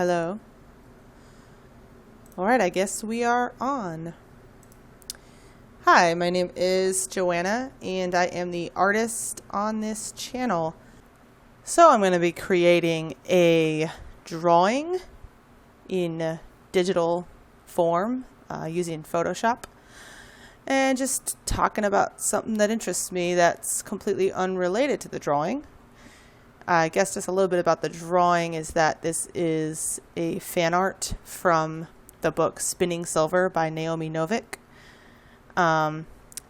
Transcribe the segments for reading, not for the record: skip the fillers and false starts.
Hello. All right, I guess we are on. Hi, my name is Joanna, and I am the artist on this channel. So I'm going to be creating a drawing in digital form using Photoshop, and just talking about something that interests me that's completely unrelated to the drawing. I guess just a little bit about the drawing is that this is a fan art from the book Spinning Silver by Naomi Novik.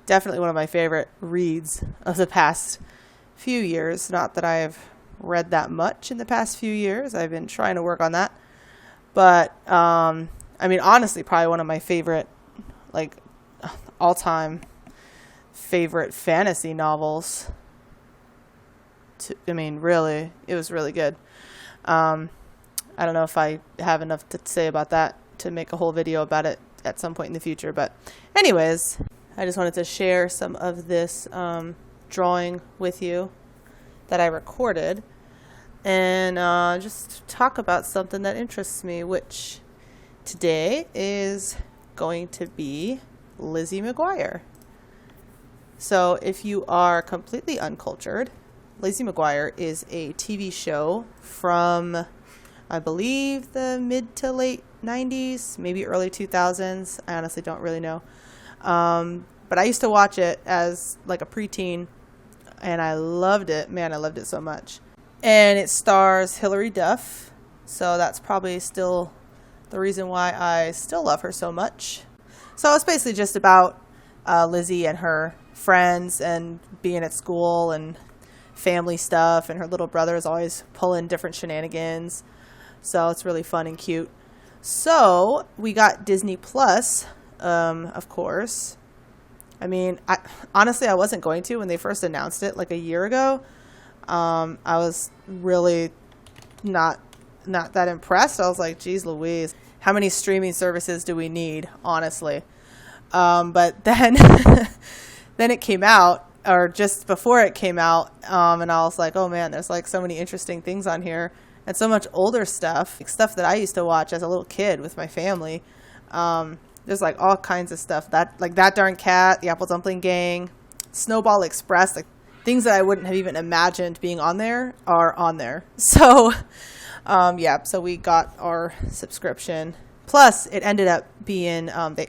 Definitely one of my favorite reads of the past few years. Not that I've read that much in the past few years. I've been trying to work on that. But, honestly, probably one of my favorite, all-time favorite fantasy novels. Really, it was really good. I don't know if I have enough to say about that to make a whole video about it at some point in the future. But anyways, I just wanted to share some of this drawing with you that I recorded, and just talk about something that interests me, which today is going to be Lizzie McGuire. So if you are completely uncultured, Lizzie McGuire is a TV show from, I believe, the mid to late 90s, maybe early 2000s. I honestly don't really know. But I used to watch it as like a preteen, and I loved it. Man, I loved it so much. And it stars Hilary Duff, so that's probably still the reason why I still love her so much. So it's basically just about Lizzie and her friends and being at school and family stuff, and her little brother is always pulling different shenanigans. So it's really fun and cute. So we got Disney Plus, of course. Honestly, I wasn't going to when they first announced it like a year ago. I was really not that impressed. I was like, geez Louise, how many streaming services do we need, honestly? But then then it came out, or just before it came out, and I was like, oh man, there's like so many interesting things on here, and so much older stuff, stuff that I used to watch as a little kid with my family. There's like all kinds of stuff, that Darn Cat, the Apple Dumpling Gang, Snowball Express, like things that I wouldn't have even imagined being on there are on there. So so we got our subscription. Plus, it ended up being,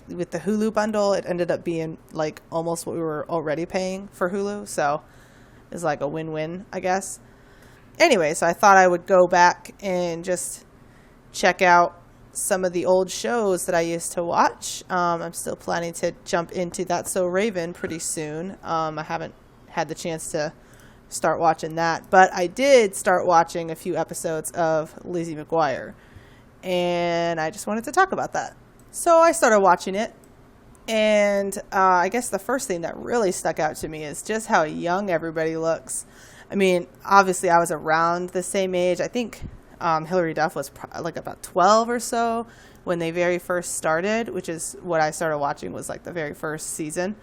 with the Hulu bundle, it ended up being like almost what we were already paying for Hulu. So it's like a win-win, I guess. Anyway, so I thought I would go back and just check out some of the old shows that I used to watch. I'm still planning to jump into That's So Raven pretty soon. I haven't had the chance to start watching that, but I did start watching a few episodes of Lizzie McGuire, and I just wanted to talk about that. So I started watching it, and I guess the first thing that really stuck out to me is just how young everybody looks. Obviously I was around the same age. I think Hilary Duff was like about 12 or so when they very first started, which is what I started watching, was like the very first season.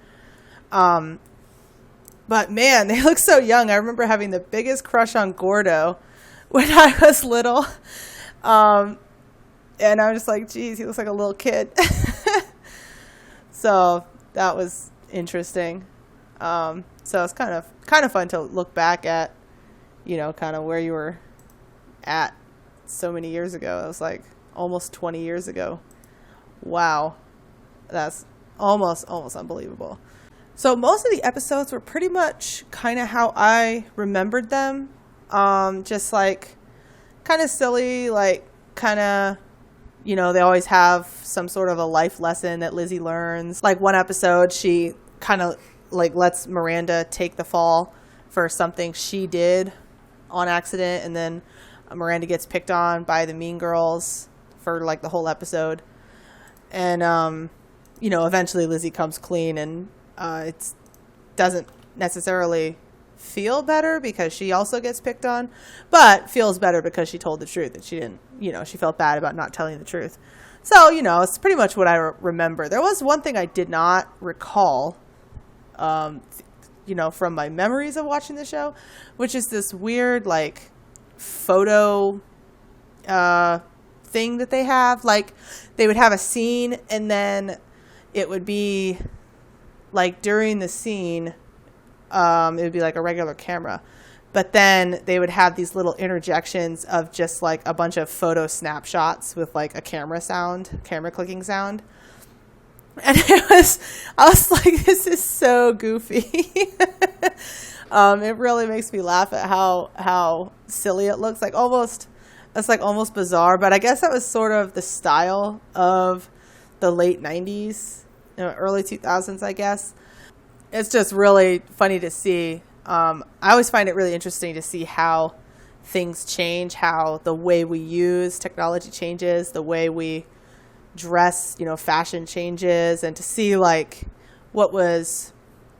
But man, they look so young. I remember having the biggest crush on Gordo when I was little. And I was just like, geez, he looks like a little kid. So that was interesting. So it's kind of fun to look back at, kind of where you were at so many years ago. It was like almost 20 years ago. Wow. That's almost unbelievable. So most of the episodes were pretty much kind of how I remembered them. Just like kind of silly, like kind of, they always have some sort of a life lesson that Lizzie learns. Like one episode, she kind of like lets Miranda take the fall for something she did on accident, and then Miranda gets picked on by the mean girls for like the whole episode. And, eventually Lizzie comes clean, and it doesn't necessarily feel better because she also gets picked on, but feels better because she told the truth, that she didn't, she felt bad about not telling the truth. So, it's pretty much what I remember. There was one thing I did not recall, from my memories of watching the show, which is this weird, like, photo thing that they have. Like, they would have a scene, and then it would be like during the scene, it would be like a regular camera. But then they would have these little interjections of just like a bunch of photo snapshots with like a camera clicking sound. And I was like, this is so goofy. It really makes me laugh at how silly it looks. It's like almost bizarre, but I guess that was sort of the style of the late 90s, early 2000s, I guess. It's just really funny to see. I always find it really interesting to see how things change, how the way we use technology changes, the way we dress, fashion changes, and to see like what was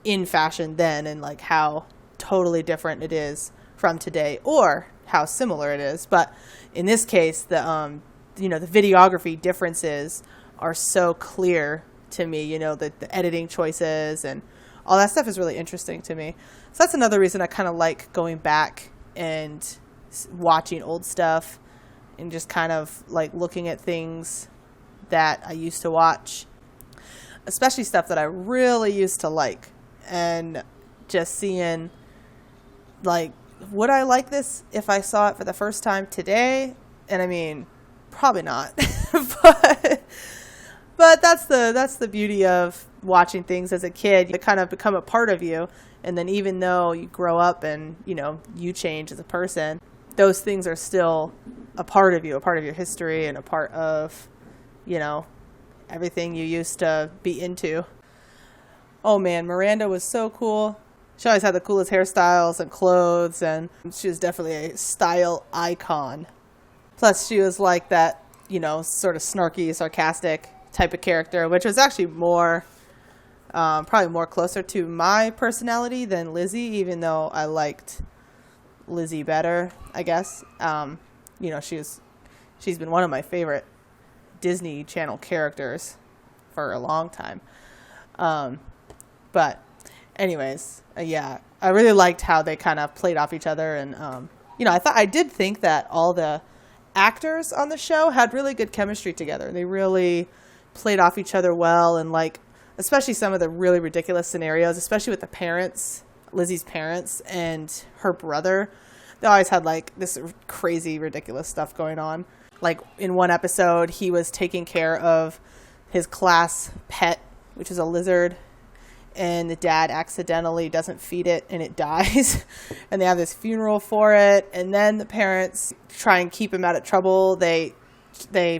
in fashion then and like how totally different it is from today, or how similar it is. But in this case, the videography differences are so clear to me, the editing choices and all that stuff is really interesting to me. So that's another reason I kind of like going back and watching old stuff and just kind of like looking at things that I used to watch, especially stuff that I really used to like, and just seeing like, would I like this if I saw it for the first time today? And I mean, probably not, but that's the beauty of watching things as a kid. You kind of become a part of you, and then even though you grow up and you change as a person, those things are still a part of you, a part of your history, and a part of everything you used to be into. Oh man, Miranda was so cool. She always had the coolest hairstyles and clothes, and she was definitely a style icon. Plus she was like that, sort of snarky, sarcastic type of character, which was actually probably more closer to my personality than Lizzie, even though I liked Lizzie better, I guess. She's been one of my favorite Disney Channel characters for a long time. But anyways, yeah, I really liked how they kind of played off each other. And, I did think that all the actors on the show had really good chemistry together. They really played off each other well. And like, especially some of the really ridiculous scenarios, especially with the parents, Lizzie's parents and her brother. They always had like this crazy, ridiculous stuff going on. Like in one episode, he was taking care of his class pet, which is a lizard, and the dad accidentally doesn't feed it and it dies. And they have this funeral for it. And then the parents try and keep him out of trouble. They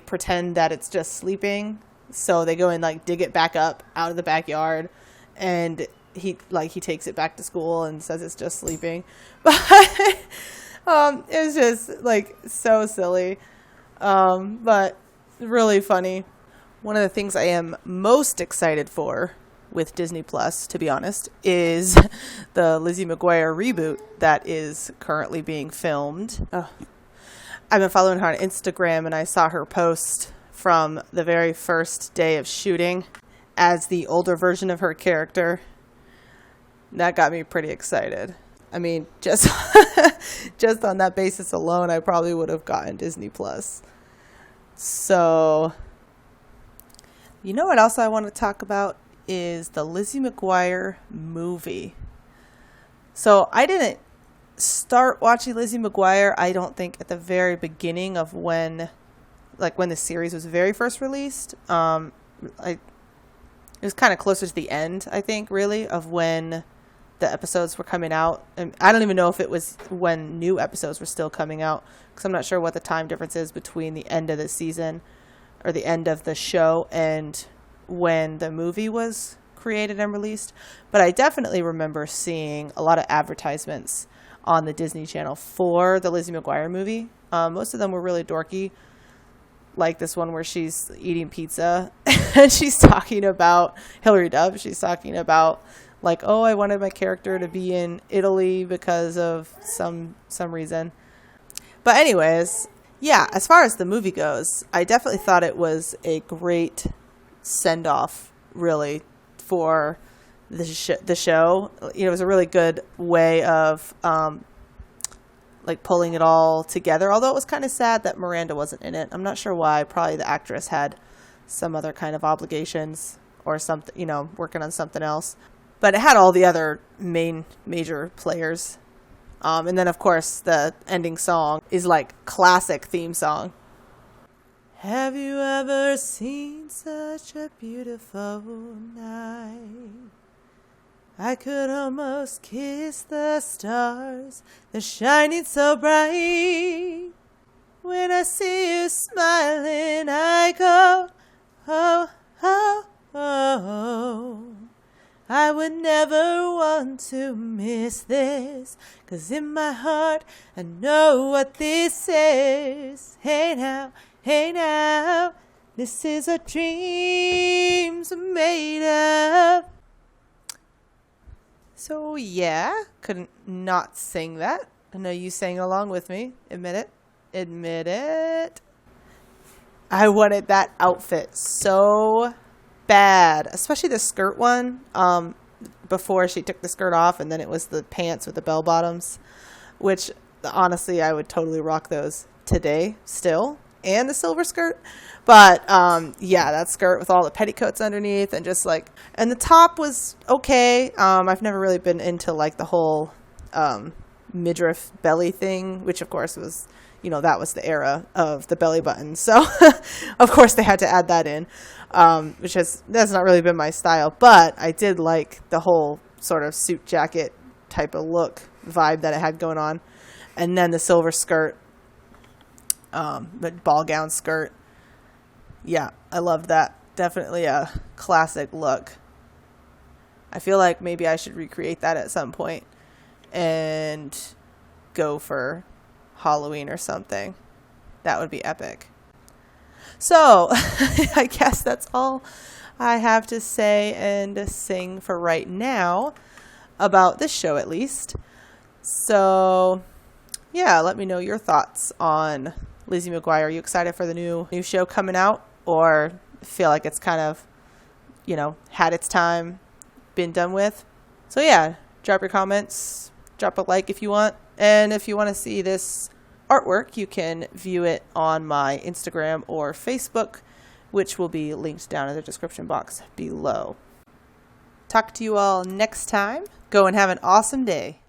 pretend that it's just sleeping. So they go and like dig it back up out of the backyard, and he takes it back to school and says it's just sleeping. But it was just like so silly. But really funny. One of the things I am most excited for with Disney Plus, to be honest, is the Lizzie McGuire reboot that is currently being filmed. I've been following her on Instagram, and I saw her post from the very first day of shooting as the older version of her character. That got me pretty excited. I mean, just on that basis alone, I probably would have gotten Disney Plus. So, what else I want to talk about is the Lizzie McGuire movie. So I didn't start watching Lizzie McGuire, I don't think, at the very beginning of when the series was very first released. It was kind of closer to the end, I think, really, of when the episodes were coming out. And I don't even know if it was when new episodes were still coming out, because I'm not sure what the time difference is between the end of the season or the end of the show and when the movie was created and released. But I definitely remember seeing a lot of advertisements on the Disney Channel for the Lizzie McGuire movie. Most of them were really dorky, like this one where she's eating pizza and she's talking about Hilary Duff. She's talking about like, oh, I wanted my character to be in Italy because of some reason. But anyways, yeah, as far as the movie goes, I definitely thought it was a great send-off, really, for the show. It was a really good way of like pulling it all together. Although it was kind of sad that Miranda wasn't in it. I'm not sure why. Probably the actress had some other kind of obligations or something, you know, working on something else. But it had all the other major players. And then, of course, the ending song is like classic theme song. Have you ever seen such a beautiful night? I could almost kiss the stars, they're shining so bright. When I see you smiling, I go, oh, oh, oh. I would never want to miss this, 'cause in my heart I know what this is. Hey now, this is what dreams are made of. So yeah, couldn't not sing that. I know you sang along with me. Admit it. Admit it. I wanted that outfit so bad, especially the skirt one. Before she took the skirt off, and then it was the pants with the bell bottoms, which honestly I would totally rock those today still, and the silver skirt. But yeah, that skirt with all the petticoats underneath, and just like, and the top was okay. I've never really been into like the whole midriff belly thing, which of course was, you know, that was the era of the belly button. So of course they had to add that in, that's not really been my style, but I did like the whole sort of suit jacket type of look vibe that it had going on. And then the silver skirt, the ball gown skirt. Yeah, I loved that. Definitely a classic look. I feel like maybe I should recreate that at some point and go for Halloween or something. That would be epic. So I guess that's all I have to say and sing for right now about this show, at least. So yeah, let me know your thoughts on Lizzie McGuire. Are you excited for the new show coming out, or feel like it's kind of, you know, had its time, been done with? So yeah, drop your comments, drop a like if you want. And if you want to see this artwork, you can view it on my Instagram or Facebook, which will be linked down in the description box below. Talk to you all next time. Go and have an awesome day.